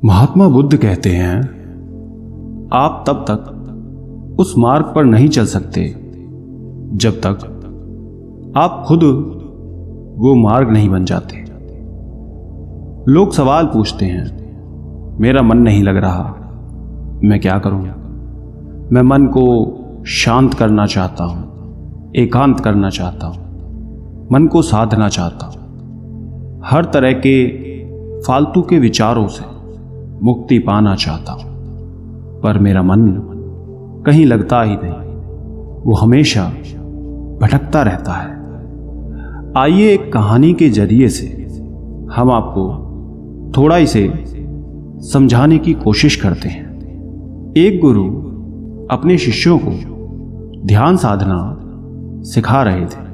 महात्मा बुद्ध कहते हैं, आप तब तक उस मार्ग पर नहीं चल सकते जब तक आप खुद वो मार्ग नहीं बन जाते। लोग सवाल पूछते हैं, मेरा मन नहीं लग रहा, मैं क्या करूं? मैं मन को शांत करना चाहता हूं, एकांत करना चाहता हूं, मन को साधना चाहता हूं, हर तरह के फालतू के विचारों से मुक्ति पाना चाहता हूं, पर मेरा मन कहीं लगता ही नहीं, वो हमेशा भटकता रहता है। आइए एक कहानी के जरिए से हम आपको थोड़ा इसे समझाने की कोशिश करते हैं। एक गुरु अपने शिष्यों को ध्यान साधना सिखा रहे थे।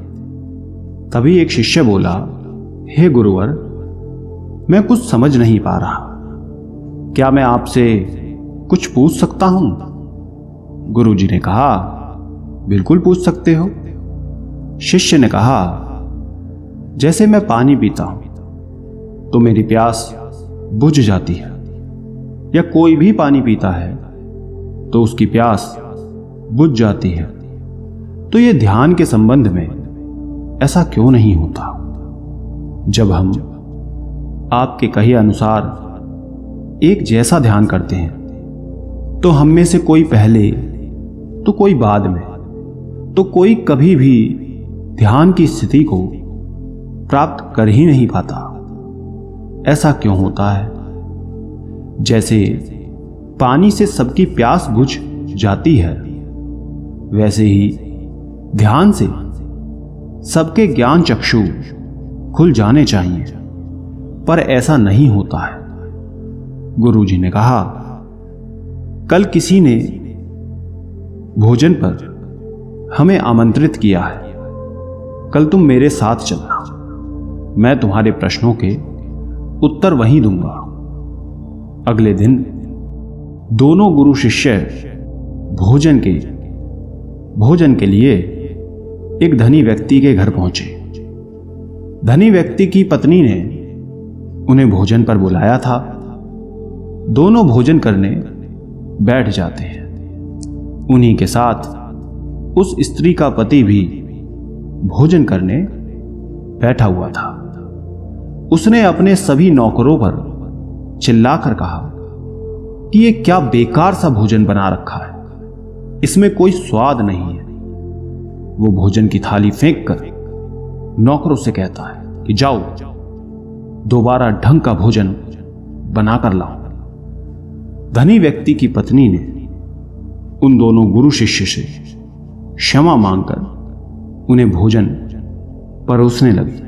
तभी एक शिष्य बोला, हे गुरुवर, मैं कुछ समझ नहीं पा रहा, क्या मैं आपसे कुछ पूछ सकता हूं? गुरुजी ने कहा, बिल्कुल पूछ सकते हो। शिष्य ने कहा, जैसे मैं पानी पीता हूं तो मेरी प्यास बुझ जाती है, या कोई भी पानी पीता है तो उसकी प्यास बुझ जाती है, तो यह ध्यान के संबंध में ऐसा क्यों नहीं होता? जब हम आपके कहे अनुसार एक जैसा ध्यान करते हैं तो हम में से कोई पहले तो कोई बाद में तो कोई कभी भी ध्यान की स्थिति को प्राप्त कर ही नहीं पाता। ऐसा क्यों होता है? जैसे पानी से सबकी प्यास बुझ जाती है, वैसे ही ध्यान से सबके ज्ञान चक्षु खुल जाने चाहिए, पर ऐसा नहीं होता है। गुरुजी ने कहा, कल किसी ने भोजन पर हमें आमंत्रित किया है, कल तुम मेरे साथ चलना, मैं तुम्हारे प्रश्नों के उत्तर वहीं दूंगा। अगले दिन दोनों गुरु शिष्य भोजन के लिए एक धनी व्यक्ति के घर पहुंचे। धनी व्यक्ति की पत्नी ने उन्हें भोजन पर बुलाया था। दोनों भोजन करने बैठ जाते हैं। उन्हीं के साथ उस स्त्री का पति भी भोजन करने बैठा हुआ था। उसने अपने सभी नौकरों पर चिल्लाकर कहा कि ये क्या बेकार सा भोजन बना रखा है, इसमें कोई स्वाद नहीं है। वो भोजन की थाली फेंक कर नौकरों से कहता है कि जाओ, दोबारा ढंग का भोजन बनाकर लाओ। धनी व्यक्ति की पत्नी ने उन दोनों गुरु शिष्य से क्षमा मांगकर उन्हें भोजन परोसने लगी।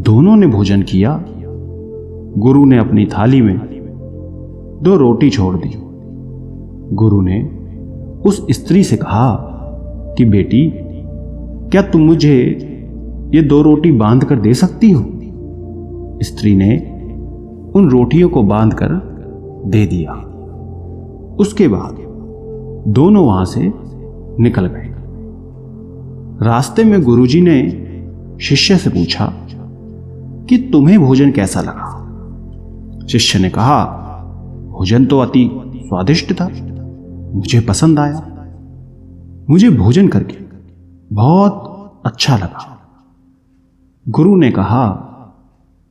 दोनों ने भोजन किया। गुरु ने अपनी थाली में 2 रोटी छोड़ दी। गुरु ने उस स्त्री से कहा कि बेटी, क्या तुम मुझे ये 2 रोटी बांध कर दे सकती हो? स्त्री ने उन रोटियों को बांधकर दे दिया। उसके बाद दोनों वहां से निकल गए। रास्ते में गुरुजी ने शिष्य से पूछा कि तुम्हें भोजन कैसा लगा? शिष्य ने कहा, भोजन तो अति स्वादिष्ट था, मुझे पसंद आया, मुझे भोजन करके बहुत अच्छा लगा। गुरु ने कहा,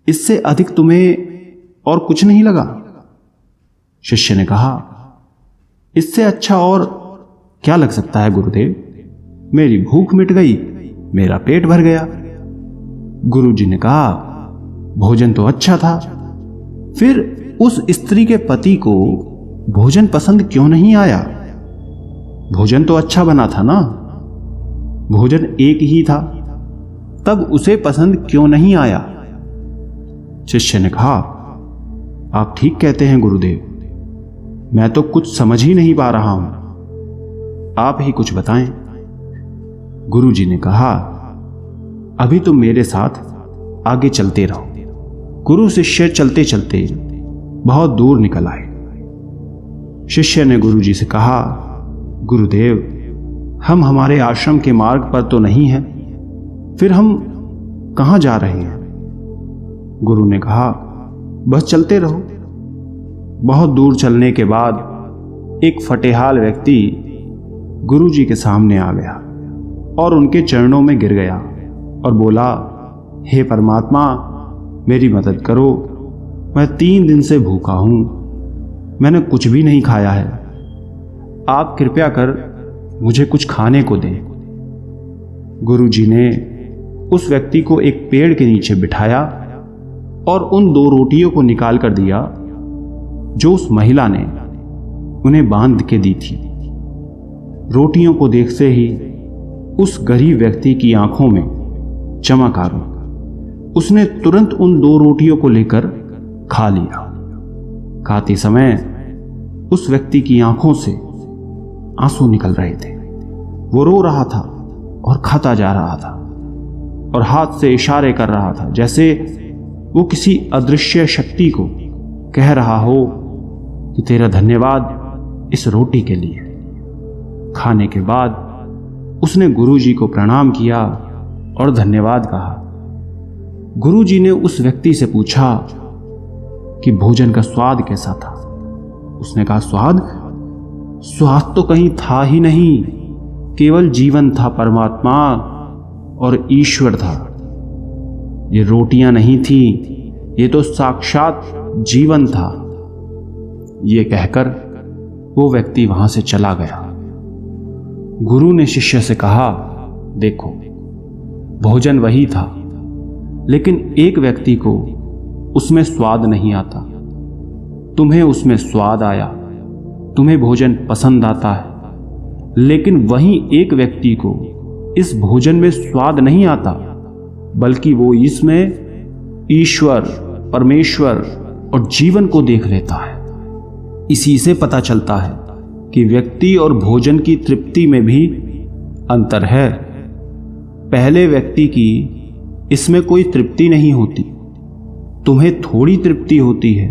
इससे अधिक तुम्हें और कुछ नहीं लगा? शिष्य ने कहा, इससे अच्छा और क्या लग सकता है गुरुदेव? मेरी भूख मिट गई, मेरा पेट भर गया। गुरुजी ने कहा, भोजन तो अच्छा था, फिर उस स्त्री के पति को भोजन पसंद क्यों नहीं आया? भोजन तो अच्छा बना था ना, भोजन एक ही था, तब उसे पसंद क्यों नहीं आया? शिष्य ने कहा, आप ठीक कहते हैं गुरुदेव, मैं तो कुछ समझ ही नहीं पा रहा हूं, आप ही कुछ बताएं। गुरुजी ने कहा, अभी तुम मेरे साथ आगे चलते रहो। गुरु शिष्य चलते चलते बहुत दूर निकल आए। शिष्य ने गुरुजी से कहा, गुरुदेव, हम हमारे आश्रम के मार्ग पर तो नहीं हैं, फिर हम कहां जा रहे हैं? गुरु ने कहा, बस चलते रहो, बहुत दूर चलने के बाद एक फटेहाल व्यक्ति गुरुजी के सामने आ गया और उनके चरणों में गिर गया और बोला, हे परमात्मा, मेरी मदद करो। मैं 3 दिन से भूखा हूं, मैंने कुछ भी नहीं खाया है। आप कृपया कर मुझे कुछ खाने को दें। गुरुजी ने उस व्यक्ति को एक पेड़ के नीचे बिठाया और उन 2 रोटियों को निकाल कर दिया जो उस महिला ने उन्हें बांध के दी थी। रोटियों को देखते ही उस गरीब व्यक्ति की आंखों में चमक आ गई। उसने तुरंत उन 2 रोटियों को लेकर खा लिया। खाते समय उस व्यक्ति की आंखों से आंसू निकल रहे थे। वो रो रहा था और खाता जा रहा था और हाथ से इशारे कर रहा था, जैसे वो किसी अदृश्य शक्ति को कह रहा हो कि तेरा धन्यवाद इस रोटी के लिए। खाने के बाद उसने गुरुजी को प्रणाम किया और धन्यवाद कहा। गुरुजी ने उस व्यक्ति से पूछा कि भोजन का स्वाद कैसा था। उसने कहा, स्वाद तो कहीं था ही नहीं, केवल जीवन था परमात्मा और ईश्वर था। ये रोटियां नहीं थी, ये तो साक्षात जीवन था। ये कहकर वो व्यक्ति वहां से चला गया। गुरु ने शिष्य से कहा, देखो, भोजन वही था, लेकिन एक व्यक्ति को उसमें स्वाद नहीं आता। तुम्हें उसमें स्वाद आया, तुम्हें भोजन पसंद आता है, लेकिन वहीं एक व्यक्ति को इस भोजन में स्वाद नहीं आता, बल्कि वो इसमें ईश्वर, परमेश्वर और जीवन को देख लेता है। इसी से पता चलता है कि व्यक्ति और भोजन की तृप्ति में भी अंतर है। पहले व्यक्ति की इसमें कोई तृप्ति नहीं होती, तुम्हें थोड़ी तृप्ति होती है,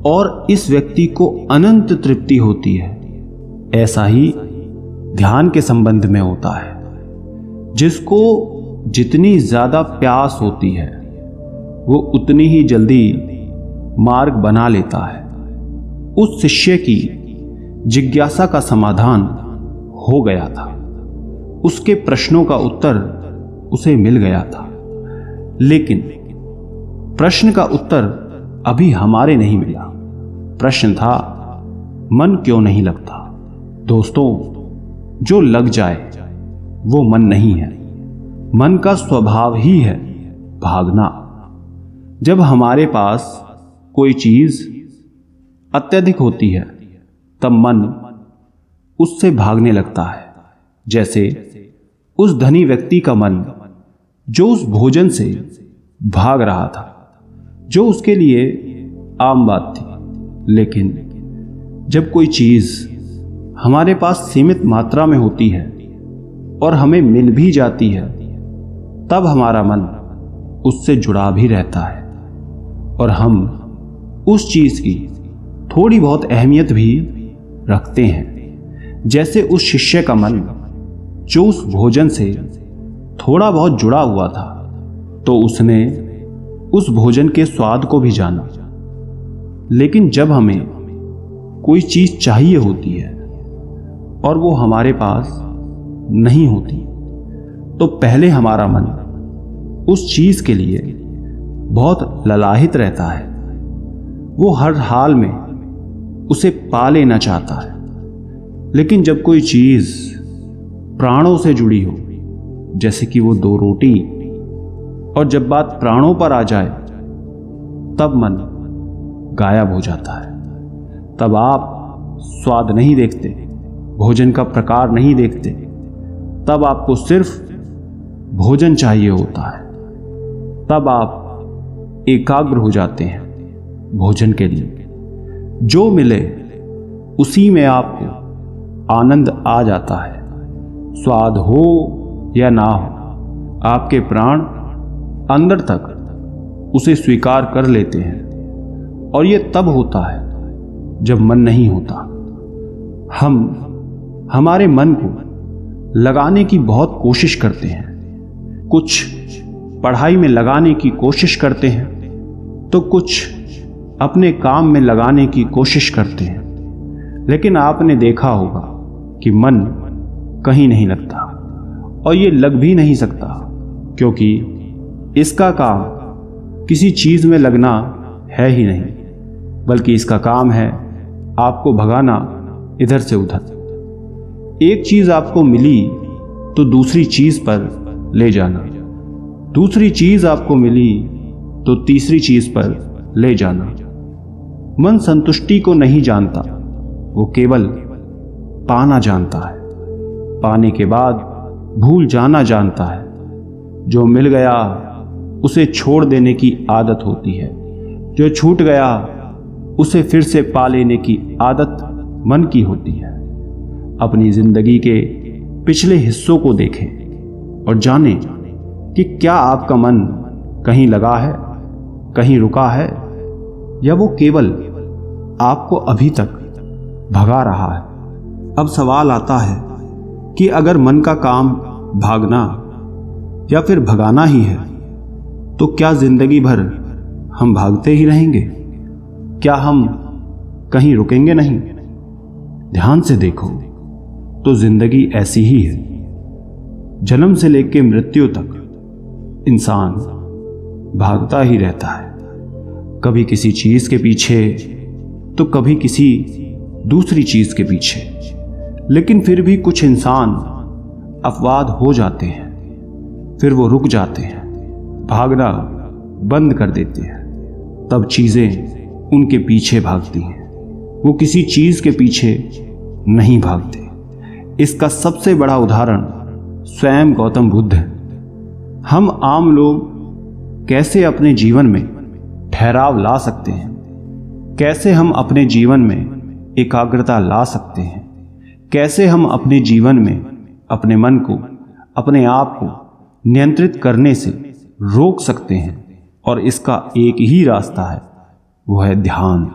और इस व्यक्ति को अनंत तृप्ति होती है। ऐसा ही ध्यान के संबंध में होता है। जिसको जितनी ज्यादा प्यास होती है वो उतनी ही जल्दी मार्ग बना लेता है। उस शिष्य की जिज्ञासा का समाधान हो गया था, उसके प्रश्नों का उत्तर उसे मिल गया था, लेकिन प्रश्न का उत्तर अभी हमारे नहीं मिला। प्रश्न था, मन क्यों नहीं लगता? दोस्तों, जो लग जाए वो मन नहीं है। मन का स्वभाव ही है भागना। जब हमारे पास कोई चीज अत्यधिक होती है तब मन उससे भागने लगता है। जैसे उस धनी व्यक्ति का मन जो उस भोजन से भाग रहा था, जो उसके लिए आम बात थी। लेकिन जब कोई चीज हमारे पास सीमित मात्रा में होती है और हमें मिल भी जाती है, तब हमारा मन उससे जुड़ा भी रहता है और हम उस चीज की थोड़ी बहुत अहमियत भी रखते हैं। जैसे उस शिष्य का मन जो उस भोजन से थोड़ा बहुत जुड़ा हुआ था, तो उसने उस भोजन के स्वाद को भी जाना। लेकिन जब हमें कोई चीज चाहिए होती है और वो हमारे पास नहीं होती, तो पहले हमारा मन उस चीज के लिए बहुत ललाहित रहता है। वो हर हाल में उसे पा लेना चाहता है। लेकिन जब कोई चीज प्राणों से जुड़ी हो, जैसे कि वो 2 रोटी, और जब बात प्राणों पर आ जाए, तब मन गायब हो जाता है। तब आप स्वाद नहीं देखते, भोजन का प्रकार नहीं देखते, तब आपको सिर्फ भोजन चाहिए होता है। तब आप एकाग्र हो जाते हैं भोजन के लिए। जो मिले उसी में आपको आनंद आ जाता है। स्वाद हो या ना हो, आपके प्राण अंदर तक उसे स्वीकार कर लेते हैं। और यह तब होता है जब मन नहीं होता। हम हमारे मन को लगाने की बहुत कोशिश करते हैं। कुछ पढ़ाई में लगाने की कोशिश करते हैं, तो कुछ अपने काम में लगाने की कोशिश करते हैं, लेकिन आपने देखा होगा कि मन कहीं नहीं लगता, और ये लग भी नहीं सकता, क्योंकि इसका काम किसी चीज में लगना है ही नहीं, बल्कि इसका काम है आपको भगाना इधर से उधर। एक चीज आपको मिली तो दूसरी चीज पर ले जाना, दूसरी चीज आपको मिली तो तीसरी चीज पर ले जाना। मन संतुष्टि को नहीं जानता, वो केवल पाना जानता है। पाने के बाद भूल जाना जानता है। जो मिल गया उसे छोड़ देने की आदत होती है, जो छूट गया उसे फिर से पा लेने की आदत मन की होती है। अपनी जिंदगी के पिछले हिस्सों को देखें और जानें कि क्या आपका मन कहीं लगा है, कहीं रुका है, या वो केवल आपको अभी तक भगा रहा है। अब सवाल आता है कि अगर मन का काम भागना या फिर भगाना ही है, तो क्या जिंदगी भर हम भागते ही रहेंगे? क्या हम कहीं रुकेंगे नहीं? ध्यान से देखो तो जिंदगी ऐसी ही है। जन्म से लेकर मृत्यु तक इंसान भागता ही रहता है, कभी किसी चीज के पीछे तो कभी किसी दूसरी चीज के पीछे। लेकिन फिर भी कुछ इंसान अपवाद हो जाते हैं, फिर वो रुक जाते हैं, भागना बंद कर देते हैं। तब चीजें उनके पीछे भागती हैं, वो किसी चीज के पीछे नहीं भागते। इसका सबसे बड़ा उदाहरण स्वयं गौतम बुद्ध है। हम आम लोग कैसे अपने जीवन में ठहराव ला सकते हैं, कैसे हम अपने जीवन में एकाग्रता ला सकते हैं, कैसे हम अपने जीवन में अपने मन को, अपने आप को नियंत्रित करने से रोक सकते हैं। और इसका एक ही रास्ता है, वो है ध्यान।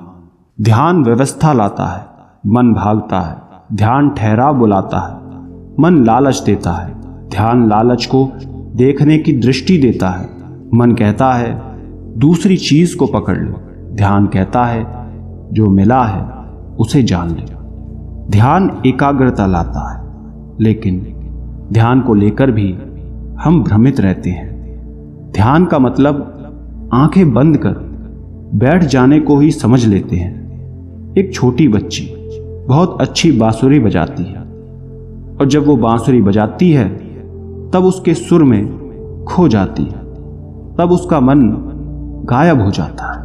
ध्यान व्यवस्था लाता है, मन भागता है। ध्यान ठहराव बुलाता है, मन लालच देता है। ध्यान लालच को देखने की दृष्टि देता है। मन कहता है दूसरी चीज को पकड़ लो, ध्यान कहता है जो मिला है उसे जान ले। ध्यान एकाग्रता लाता है, लेकिन ध्यान को लेकर भी हम भ्रमित रहते हैं। ध्यान का मतलब आंखें बंद कर बैठ जाने को ही समझ लेते हैं। एक छोटी बच्ची बहुत अच्छी बांसुरी बजाती है, और जब वो बांसुरी बजाती है तब उसके सुर में खो जाती है, तब उसका मन गायब हो जाता है।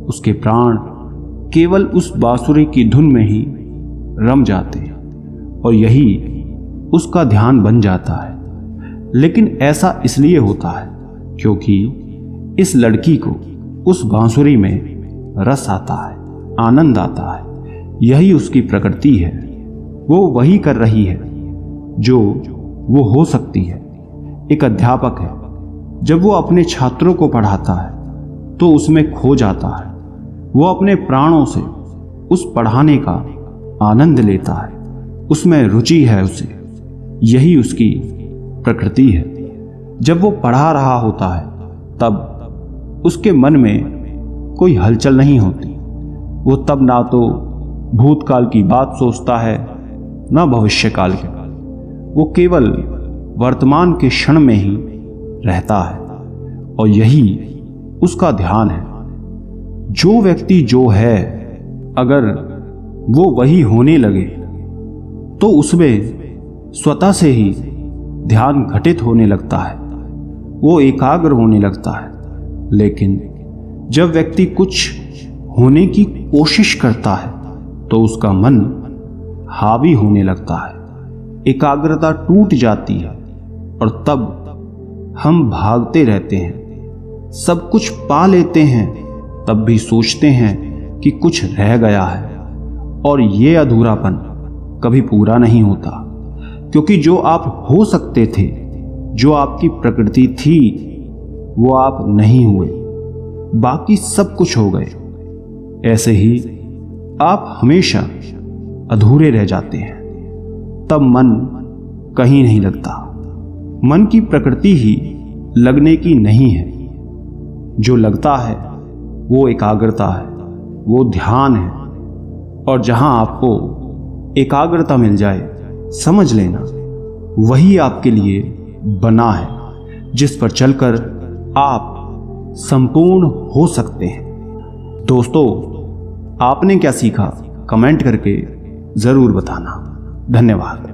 उसके प्राण केवल उस बांसुरी की धुन में ही रम जाते हैं, और यही उसका ध्यान बन जाता है। लेकिन ऐसा इसलिए होता है क्योंकि इस लड़की को उस बांसुरी में रस आता है, आनंद आता है। यही उसकी प्रकृति है। वो वही कर रही है जो वो हो सकती है। एक अध्यापक है, जब वो अपने छात्रों को पढ़ाता है तो उसमें खो जाता है। वो अपने प्राणों से उस पढ़ाने का आनंद लेता है, उसमें रुचि है उसे। यही उसकी प्रकृति है। जब वो पढ़ा रहा होता है तब उसके मन में कोई हलचल नहीं होती। वो तब ना तो भूतकाल की बात सोचता है, ना भविष्यकाल की। वो केवल वर्तमान के क्षण में ही रहता है, और यही उसका ध्यान है। जो व्यक्ति जो है, अगर वो वही होने लगे तो उसमें स्वतः से ही ध्यान घटित होने लगता है, वो एकाग्र होने लगता है। लेकिन जब व्यक्ति कुछ होने की कोशिश करता है तो उसका मन हावी होने लगता है, एकाग्रता टूट जाती है, और तब हम भागते रहते हैं। सब कुछ पा लेते हैं, तब भी सोचते हैं कि कुछ रह गया है, और ये अधूरापन कभी पूरा नहीं होता। क्योंकि जो आप हो सकते थे, जो आपकी प्रकृति थी, वो आप नहीं हुए, बाकी सब कुछ हो गए। ऐसे ही आप हमेशा अधूरे रह जाते हैं। तब मन कहीं नहीं लगता। मन की प्रकृति ही लगने की नहीं है। जो लगता है वो एकाग्रता है, वो ध्यान है। और जहां आपको एकाग्रता मिल जाए, समझ लेना वही आपके लिए बना है, जिस पर चलकर आप संपूर्ण हो सकते हैं। दोस्तों, आपने क्या सीखा कमेंट करके जरूर बताना। धन्यवाद।